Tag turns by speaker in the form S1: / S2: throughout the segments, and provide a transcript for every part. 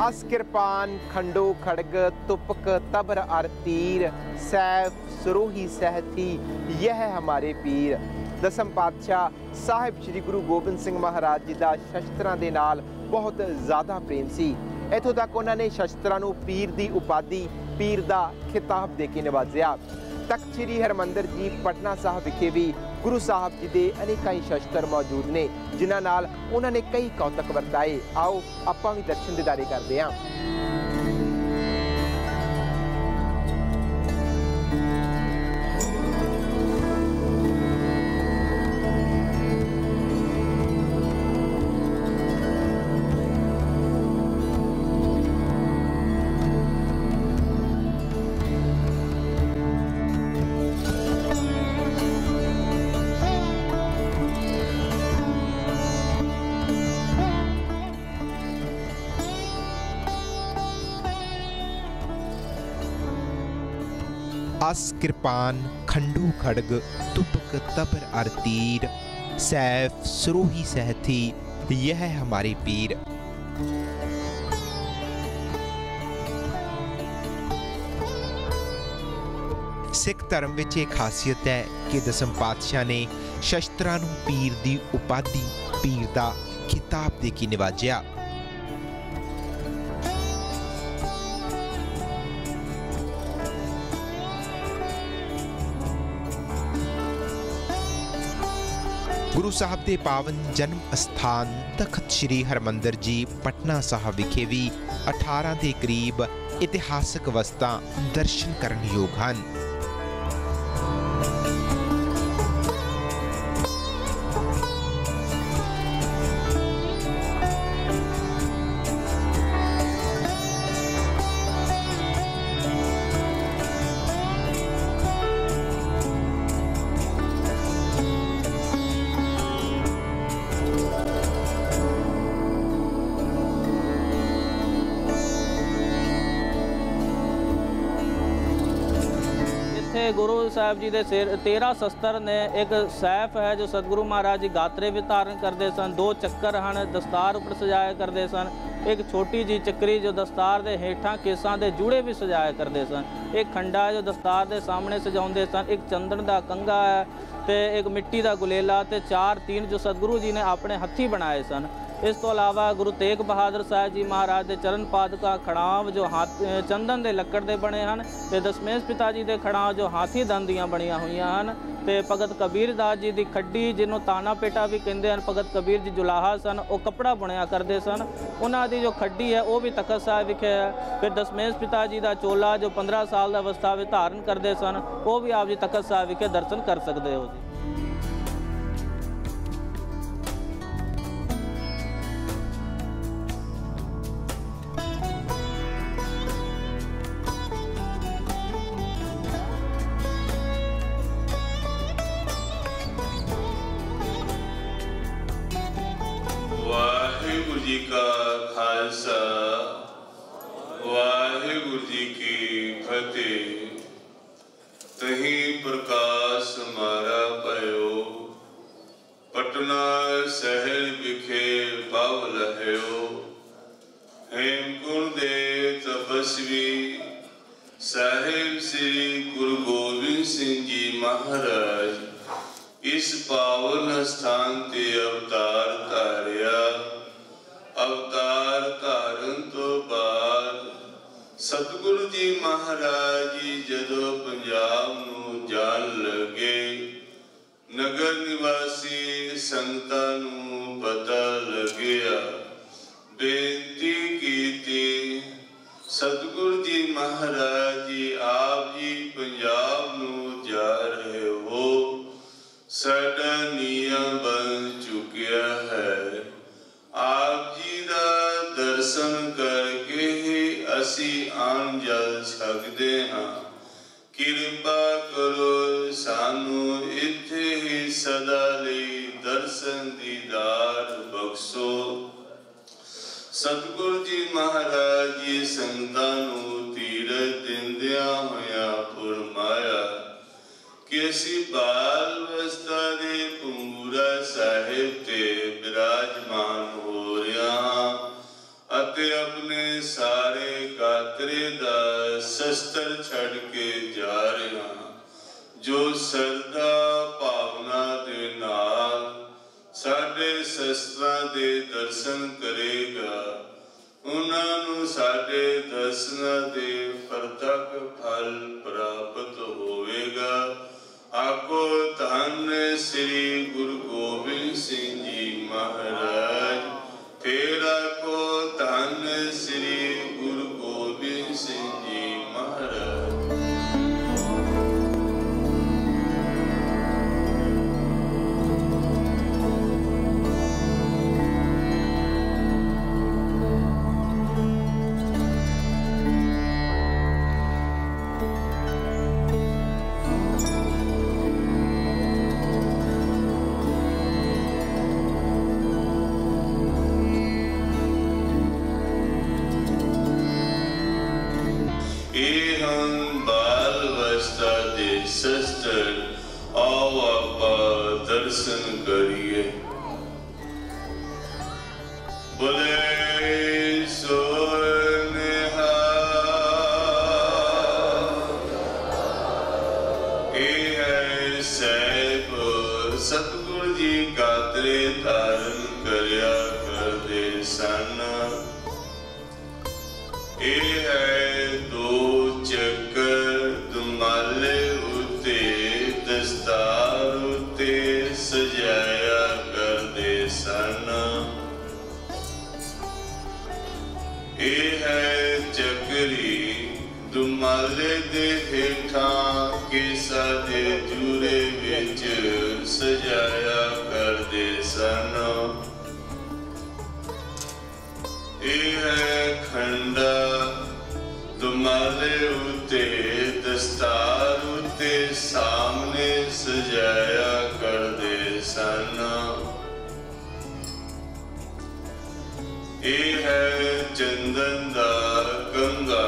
S1: अस कृपान खंडो खड़ग तुपक तबर अर तीर सैफ सुरोही सहथी यह हमारे पीर। दसम पातशाह साहिब श्री गुरु गोबिंद सिंह महाराज जी का शस्त्रां दे नाल बहुत ज़्यादा प्रेम सी। इत्थों तक उन्होंने शस्त्रां नूं पीर की उपाधि पीर का खिताब दे के नवाजिया। तख्त श्री हरमंदिर जी पटना साहब विखे भी गुरु साहब जी के अनेक ही शस्त्र मौजूद ने जिन्हां नाल उन्होंने कई कौतक वरताए। आओ आपां भी दर्शन दीदारे करते हैं। अस कृपान खंडो खड़ग तुपक तबर अर तीर सैफ सुरोही सहथी यह हमारे पीर। सिख धर्म विच एक खासियत है कि दसम पातशाह ने शस्त्रां नूं पीर की उपाधि पीर का खिताब दे के नवाजिया। गुरु साहब के पावन जन्म स्थान तख्त श्री हरमंदिर जी पटना साहब विखे भी 18 के करीब इतिहासक वस्तां दर्शन करन योग हैं।
S2: गुरु साहब जी के सिर 13 शस्त्र ने। एक सैफ है जो सतगुरु महाराज जी गात्रे भी धारण करते सन। 2 चक्कर हैं दस्तार उपर सजाया करते सन। एक छोटी जी चक्री जो दस्तार के हेठां केसां के जूड़े भी सजाया करते सन। एक खंडा जो दस्तार के सामने सजाते सन। एक चंदन का कंघा है तो एक मिट्टी का गुलेला तो 4 तीन जो सतगुरु जी ने अपने हथी बनाए सन। इस तो अलावा गुरु तेग बहादुर साहब जी महाराज के चरण पादुका खड़ाव जो चंदन के लकड़ के बने हैं तो दसमेश पिता जी के खड़ाव जो हाथी दंद दियाँ बनिया हुई हैं तो भगत कबीर दास जी की खड्डी जिन्हों ताना पेटा भी कहते हैं। भगत कबीर जी जुलाहा सन वो कपड़ा बुनिया करते सन। उन्हों की जो खड्डी है वह भी तखत साहिब विखे है। फिर दसमेश पिता जी का चोला जो 15 साल की अवस्था में धारण करते सन वो भी आप जी तखत साहिब विखे दर्शन कर सकते हो जी।
S3: वाहिगुरु जी का खालसा वाहिगुरु जी की फतेह। तही प्रकाश हमारा पयो पटना शहर विखे पाव लहयो। हेमकुंड दे तपस्वी साहिब श्री गुरु गोबिंद सिंह जी महाराज इस पावन स्थान ते अवतार धारिया। अवतार धारण तो बाद सतगुरु जी महाराज जी जदों पंजाब नूं जान लगे नगर निवासी संगतां नूं पता लगिया। बेनती कीती सतगुरु जी महाराज जी आप जी पंजाब नूं जा रहे हो साडा नियम बन चुकिया है। आप जी दा दर्शन करके ही असी आन जल सकते हाँ। कृपा करो सानू इत्थे ही सदा लई दर्शन दीदार बख्शो। सतगुरु जी महाराज जी संगतां नूं तीरथ दिंदियां होया फरमाया कि असी बाल अवस्था दे पंगूरा साहिब ते विराजमान हो रहा अते अपने शस्त्र छड़ के जा रहा जो सरदा भावना दे नाल साडे शस्त्रां दे दर्शन करेगा उन्हां नूं साडे दर्शनां दे प्रतक फल प्राप्त होवेगा। आखो धन श्री गुरु गोबिंद सिंह जी महाराज। फिर आखो धन श्री गुरु गोबिंद सिंह जी महाराज। दर्शन करिए। बोले सो सतगुरु जी गात्रे धारण करया करदे सन। ए है दो चक्कर दुमाले उते दस्तार उते सजाया करदे सन। ए है चक्री दुमाले दे हेठां केसा दे जूरे विच सजाया करदे सन। ए है खंडा दुमाले उते दस्तार उते सामने सजाया करदे सन। ए है चंदन दा कंगा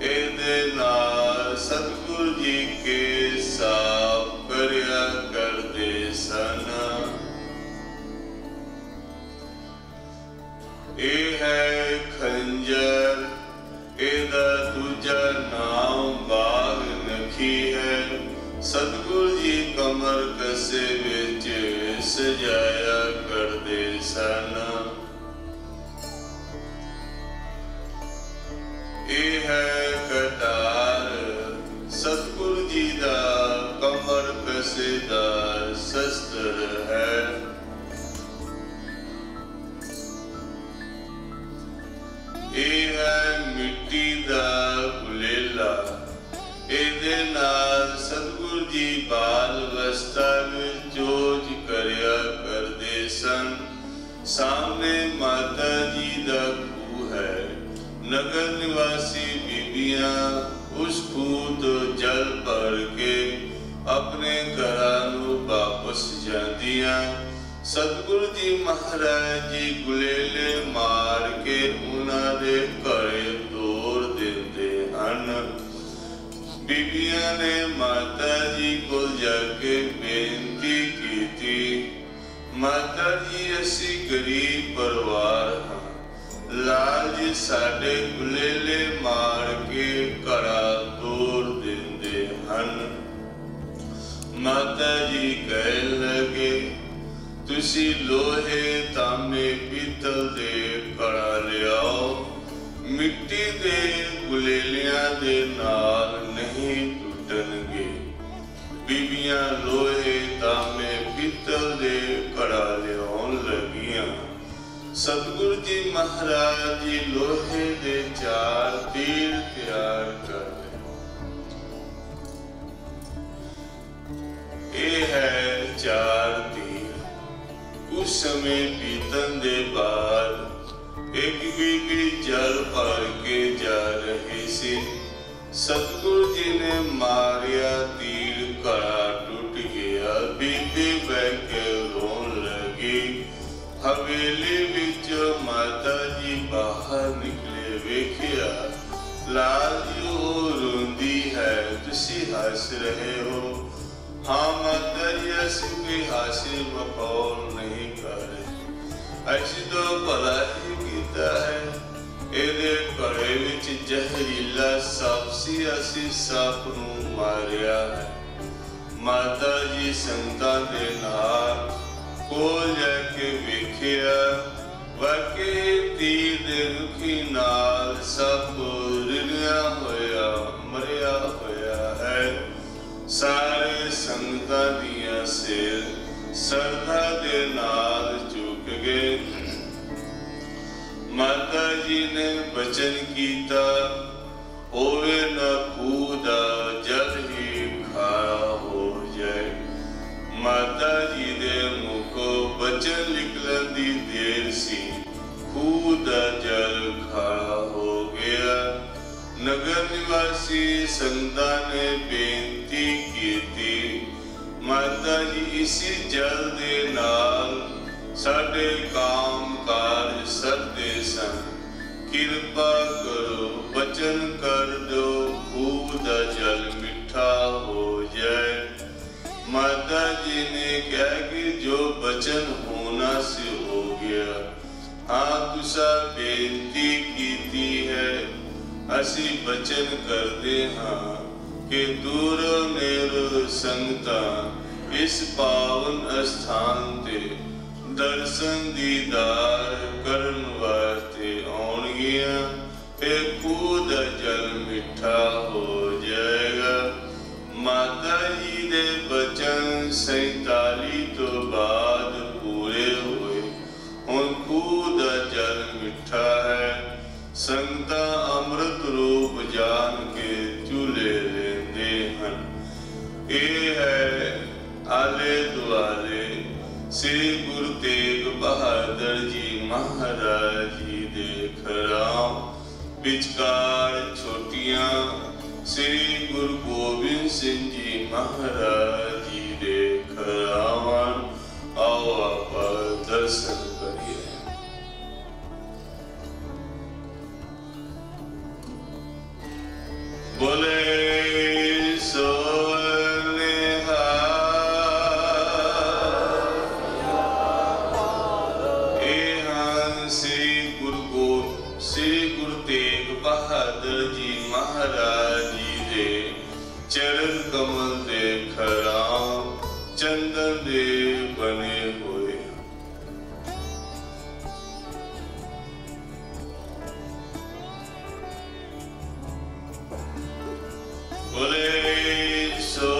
S3: एदे नाल सतगुरु जी के साफ करया करदे सन। ए है खंजर एदा दूजा नाम बाग नखी है। सतगुरु जी कमर कसे विच सजाया करदे सन। ए है कटार सतगुरु जी दा कमर कसेदार शस्त्र है। ए है मिट्टी दा गुलेला एदे नाल सतगुरु जी बाल अवस्था विच जोज करया करदे सन। सामने माता जी दा खूह है। नगर निवासी बीबियां उस खूह तो जल भर के अपने घरां नूं वापस जांदियां। सतगुरु जी महाराज जी गुलेले मार के उन्हां दे घरे तोड़ दिंदे हन। बीबियां ने माता जी कोल जाके बेनती कीती, माता जी असी गरीब परिवार हां, लाल जी साडे गुलेले मार के घड़ा तोड़ दिंदे हन। माता जी कहन लगे तुसी लोहे तांबे पीतल दे घड़ा लियाओ, मिट्टी दे गुलेलियां दे नाल नहीं टूटणगे। बीबियां लोहे तांबे पीतल दे घड़ा लियाउण लगियां। सतगुरु जी महाराज जी लोहे दे 4 तीर तैयार कर लए। ये है 4 तीर। उस समय पीतन दे बाद एक बीबी जल भर के जा रही सी। सतगुरु जी ने मारिया तीर, घड़ा टूट गया। बीबी बह के रोन लगी। हवेली विच माता जी बाहर निकले, वेखिया लाल जी वो रोंदी है, तुसी हस रहे हो। हाँ माता जी असी कोई हासिल मखौल नहीं कर रहे, असी तो भला ही कीता है। ਇਹਦੇ ਘੜੇ ਵਿੱਚ ਜ਼ਹਿਰੀਲਾ ਸੱਪ ਸੀ, ਅਸੀਂ ਸੱਪ ਨੂੰ ਮਾਰਿਆ ਹੈ। ਮਾਤਾ ਜੀ ਸੰਗਤਾਂ ਦੇ ਨਾਲ ਕੋਲ ਜਾ ਕੇ ਵੇਖਿਆ, ਵਾਕਈ ਤੀਰ ਦੇ ਰੁਖੀ ਨਾਲ ਸੱਪ ਰਿੜਿਆ ਹੋਇਆ ਮਰਿਆ ਹੋਇਆ ਹੈ। ਸਾਰੇ ਸੰਗਤਾਂ ਦੀਆਂ ਸਿਰ ਸਰਧਾ ਦੇ ਨਾਲ ਝੁਕ ਗਏ। माता जी ने वचन कीता, होवे न खूह दा जल ही खारा हो जाए। माता जी दे मुखों वचन निकलन दी देर सी, खूह दा जल खारा हो गया। नगर निवासी संगतां ने बेनती की, माता जी इसी जल दे नाल साडे काम कारज सददे सन, किरपा करो वचन कर दो, खूह दा जल मिठा हो जाए। माता जी ने कहा कि जो वचन होना से हो गया। हाँ तुसा बेनती कीती है, असी वचन करते हाँ कि दूरों नेरों संगतां इस पावन स्थान ते दर्शन दीदार करन वास्ते आउणगियां, फिर खूह दा जल मिठा हो जाएगा। माता जी दे वचन 47 तो बाद पूरे हुए, हुण खूह दा जल मिठा है। संगतां अमृत रूप जान के चूल्हे लेंदे हन। ये है आले दुआले श्री गुरु तेग बहादुर जी महाराज जी दे खड़ाम, विचकार छोटियां श्री गुरु गोबिंद सिंह जी महाराज जी दे खड़ावन। आओ आप दर्शन करिए। बोले सो बहादुर जी महाराज जी दे चरण कमल दे खड़ाम चंदन दे बने हुए। बोले सो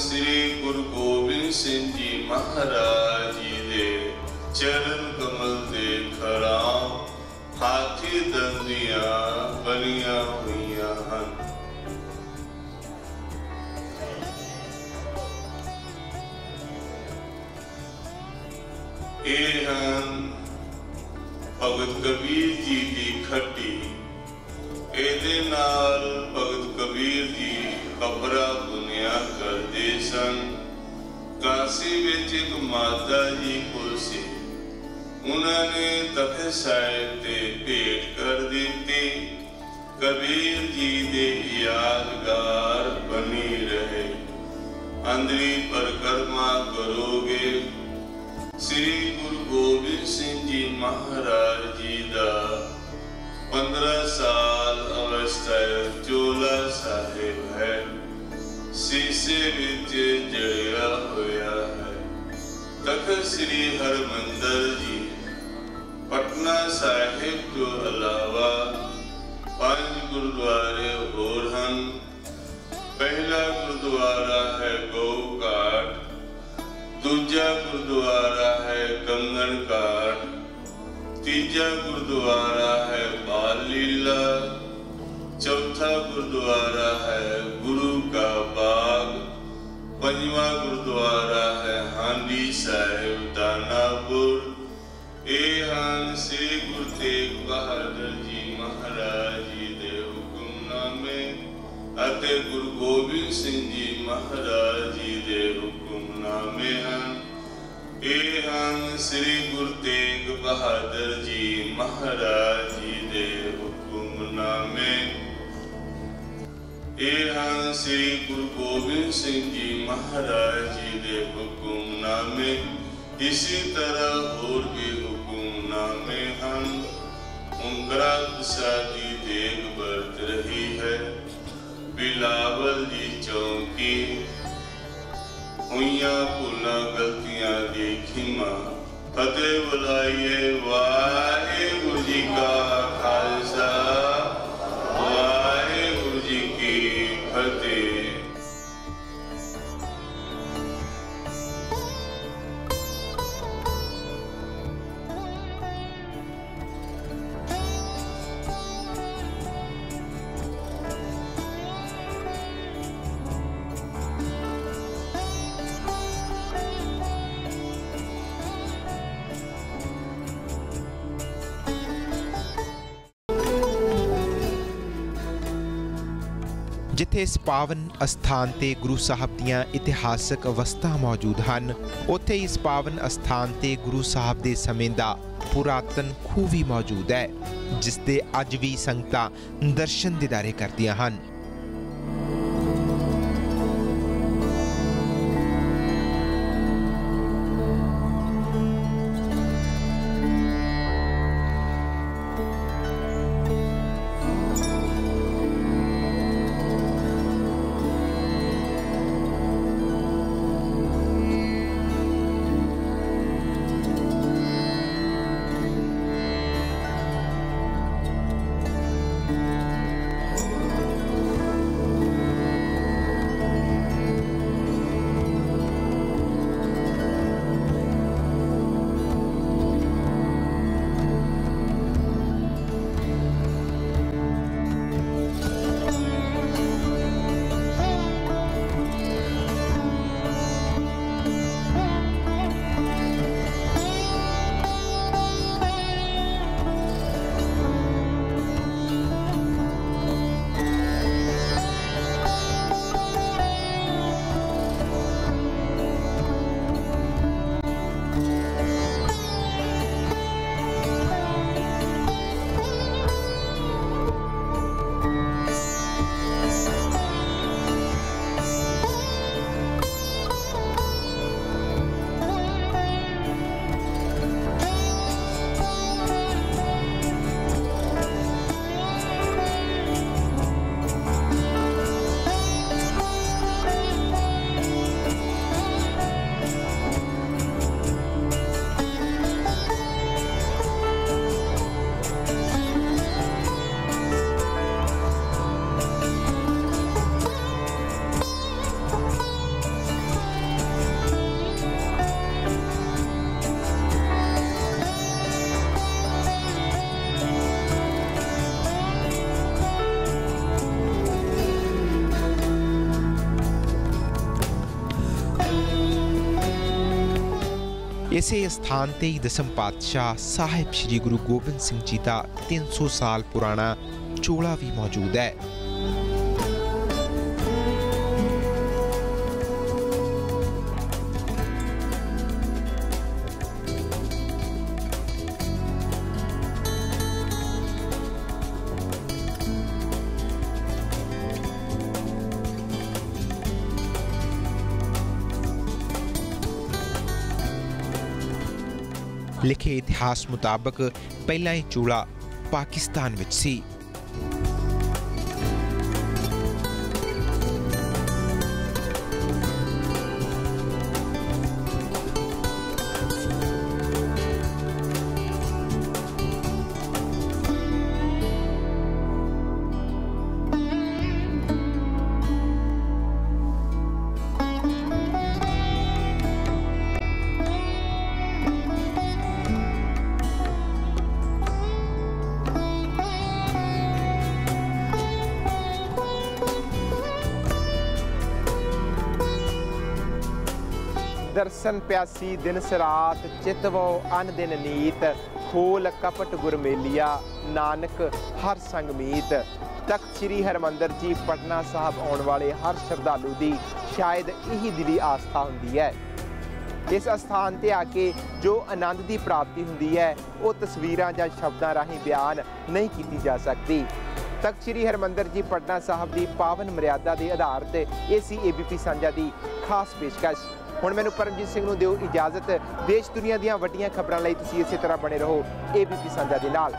S3: श्री गुरु गोबिंद सिंह जी महाराज जी दे चरण कमल दे खड़ाम हाथी दंदियां बनिया हुई हन। ਇਹ ਹਨ ਭਗਤ ਕਬੀਰ ਜੀ ਦੀ ਖੱਟੀ। ਇਹਦੇ ਨਾਲ ਭਗਤ ਕਬੀਰ ਜੀ ਕਬਰਾਂ ਬੁਨਿਆ ਕਰਦੇ ਸਨ। ਕਾਸ਼ੀ ਵਿੱਚ ਇੱਕ ਮਾਤਾ ਜੀ ਕੋਲ ਸੀ, ਉਹਨਾਂ ਨੇ ਤਖਤ ਸਾਹਿਬ ਤੇ ਭੇਟ ਕਰ ਦਿੱਤੀ। ਕਬੀਰ ਜੀ ਦੇ ਯਾਦਗਾਰ ਬਣੀ ਰਹੇ। ਅੰਦਰੀ ਪਰਿਕਰਮਾ ਕਰੋਗੇ। श्री गुरु गोबिंद सिंह जी महाराज जी दा 15 साल अवस्था चोला साहिब है, शीशे विच जड़िया होया है। तखत श्री हरमंदर जी पटना साहिब तो अलावा 5 गुरुद्वारे होर हन। पहला गुरुद्वारा है गौ घाट, दूजा गुरुद्वारा है कंगन घाट, तीजा गुरुद्वारा है बाल लीला, चौथा गुरुद्वारा है गुरु का बाग, पंजवा गुरुद्वारा है हांडी साहिब दानापुर। ये हन श्री गुरु तेग बहादुर जी महाराज जी दे हुक्मनामे अते गुरु गोबिंद सिंह जी महाराज जी दे हुक्मनामे हैं। ये हन श्री गुरु तेग बहादुर जी महाराज जी दे हुक्मनामे। ये हन श्री गुरु गोबिंद सिंह जी महाराज जी दे हुक्मनामे। इसी तरह और भी हुक्मनामे हम मुनकरात सादी देख बरत रही है। बिलावल जी चौकी हुइयां भुलां गलतियां दी खिमा। फतेह बुलाइए वाहिगुरू जी का खालसा वाहिगुरू जी की फतेह।
S1: जिथे इस पावन अस्थान ते गुरु साहब दियां इतिहासक अवस्था मौजूद हैं, उत्थे इस पावन अस्थान ते गुरु साहब दे समय दा पुरातन खूह भी मौजूद है, जिस दे अज भी संगतां दर्शन दीदारे करदियां हन। इसे स्थान ते ही दसम पातशाह साहिब श्री गुरु गोबिंद सिंह जी का 300 साल पुराना चोला भी मौजूद है। लिखे इतिहास मुताबिक पहला ही चूड़ा पाकिस्तान विच सी। दर्शन प्यासी दिन सरात चितवो अन दिन नीत खोल कपट गुरमेलिया नानक हर संग मीत। तख्त श्री हरमंदर जी पटना साहब आने वाले हर श्रद्धालु की शायद यही दिली आस्था होंदी है। इस स्थान ते आके जो आनंद की प्राप्ति होंदी है वो तस्वीरां जां शब्दां राहीं बयान नहीं की जा सकती। तख्त श्री हरमंदर जी पटना साहब की पावन मर्यादा के आधार पर ABP सांझा की खास पेशकश। ਹੁਣ ਮੈਨੂੰ ਪਰਮਜੀਤ ਸਿੰਘ ਨੂੰ ਦਿਓ ਇਜਾਜ਼ਤ। ਦੇਸ਼ ਦੁਨੀਆ ਦੀਆਂ ਵੱਡੀਆਂ ਖਬਰਾਂ ਲਈ ਤੁਸੀਂ ਇਸੇ ਤਰ੍ਹਾਂ ਬਣੇ ਰਹੋ ABP ਸਾਂਝਾ ਦੇ ਨਾਲ।